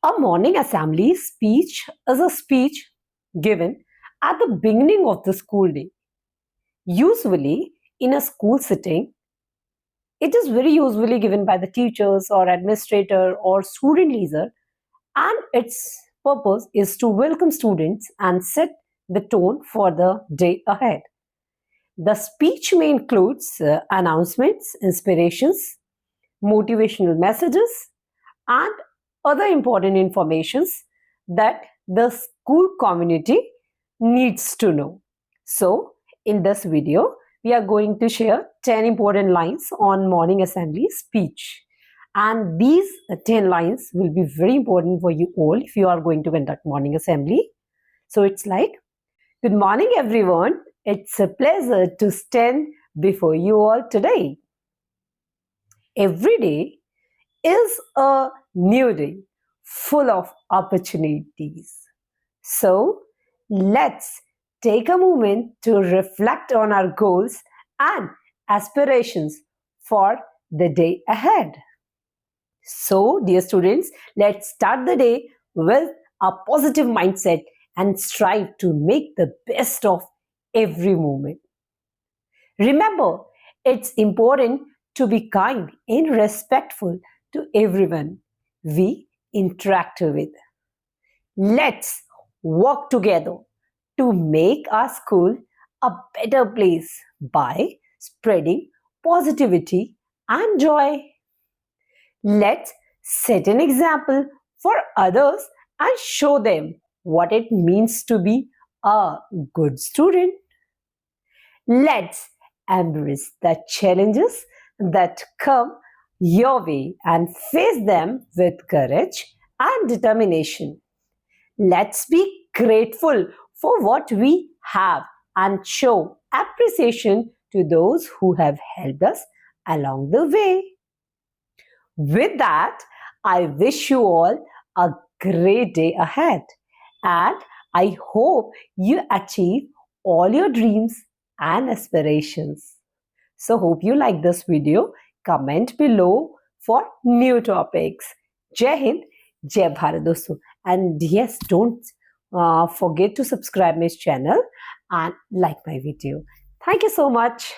A morning assembly speech is a speech given at the beginning of the school day. Usually, in a school setting, it is very usually given by the teachers or administrator or student leader, and its purpose is to welcome students and set the tone for the day ahead. The speech may include announcements, inspirations, motivational messages, and other important informations that the school community needs to know. So, in this video, we are going to share 10 important lines on morning assembly speech. And these 10 lines will be very important for you all if you are going to conduct morning assembly. So, it's like, good morning, everyone. It's a pleasure to stand before you all today. Every day is a new day full of opportunities. So, let's take a moment to reflect on our goals and aspirations for the day ahead. So, dear students, let's start the day with a positive mindset and strive to make the best of every moment. Remember, it's important to be kind and respectful to everyone we interact with. Let's work together to make our school a better place by spreading positivity and joy. Let's set an example for others and show them what it means to be a good student. Let's embrace the challenges that come your way and face them with courage and determination. Let's be grateful for what we have and show appreciation to those who have helped us along the way. With that, I wish you all a great day ahead, and I hope you achieve all your dreams and aspirations. So hope you like this video. Comment below for new topics. Jai Hind, Jai Bharat dosto. And yes, don't forget to subscribe my channel and like my video. Thank you so much.